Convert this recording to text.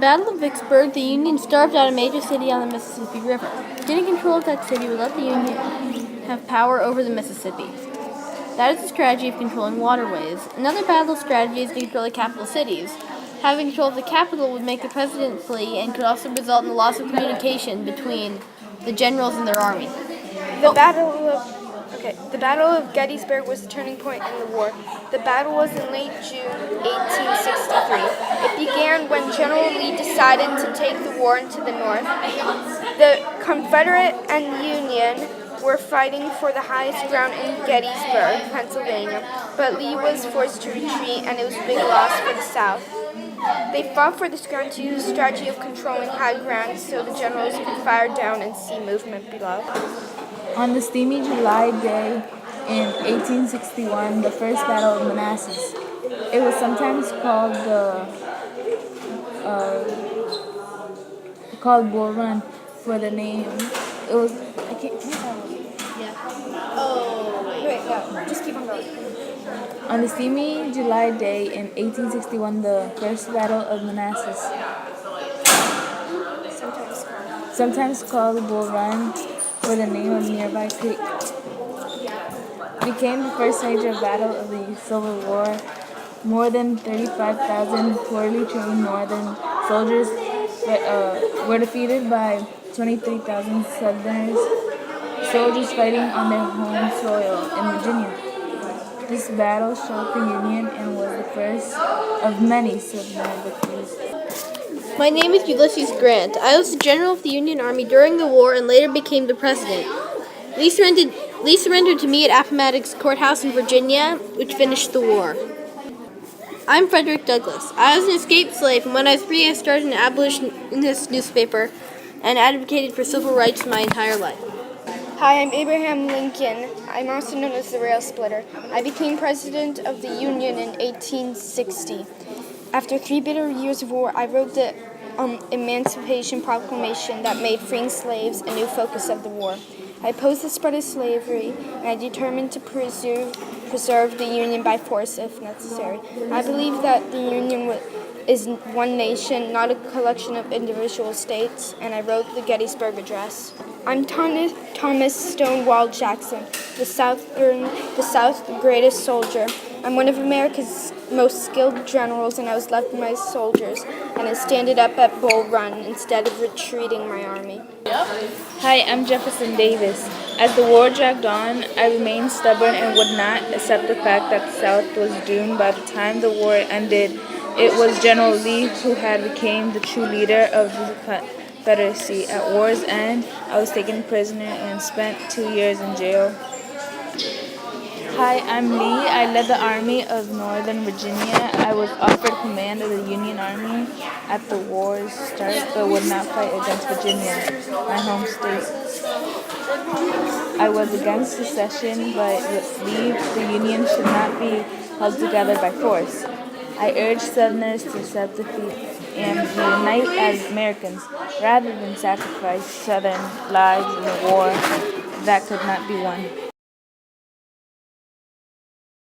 Battle of Vicksburg, the Union starved out a major city on the Mississippi River. Getting control of that city would let the Union have power over the Mississippi. That is the strategy of controlling waterways. Another battle strategy is to control the capital cities. Having control of the capital would make the president flee and could also result in the loss of communication between the generals and their army. The Battle of Gettysburg was the turning point in the war. The battle was in late June 1863. It began when General Lee decided to take the war into the North. The Confederate and Union were fighting for the highest ground in Gettysburg, Pennsylvania, but Lee was forced to retreat, and it was a big loss for the South. They fought for this ground to use a strategy of controlling high ground so the generals could fire down and see movement below. On the steamy July day in 1861, the First Battle of Manassas. It was sometimes called Bull Run for the name. It was Just keep on going. On the steamy July day in 1861, the First Battle of Manassas, sometimes called Bull Run for the name of nearby creek, became the first major battle of the Civil War. More than 35,000 poorly trained Northern soldiers were defeated by 23,000 Southern soldiers fighting on their home soil in Virginia. This battle shocked the Union and was the first of many Southern victories. My name is Ulysses Grant. I was the general of the Union Army during the war and later became the president. Lee surrendered to me at Appomattox Courthouse in Virginia, which finished the war. I'm Frederick Douglass. I was an escaped slave, and when I was 3, I started an abolitionist newspaper and advocated for civil rights my entire life. Hi, I'm Abraham Lincoln. I'm also known as the Rail Splitter. I became president of the Union in 1860. After 3 bitter years of war, I wrote the Emancipation Proclamation that made freeing slaves a new focus of the war. I opposed the spread of slavery, and I determined to preserve the Union by force if necessary. I believe that the Union is one nation, not a collection of individual states, and I wrote the Gettysburg Address. I'm Thomas Stonewall Jackson, the South's greatest soldier. I'm one of America's most skilled generals, and I was left with my soldiers, and I standed up at Bull Run instead of retreating my army. Hi, I'm Jefferson Davis. As the war dragged on, I remained stubborn and would not accept the fact that the South was doomed. By the time the war ended, it was General Lee who had become the true leader of the Confederacy. At war's end, I was taken prisoner and spent 2 years in jail. Hi, I'm Lee. I led the Army of Northern Virginia. I was offered command of the Union Army at the war's start, but would not fight against Virginia, my home state. I was against secession, but believed the Union should not be held together by force. I urged Southerners to accept defeat and unite as Americans, rather than sacrifice Southern lives in a war that could not be won.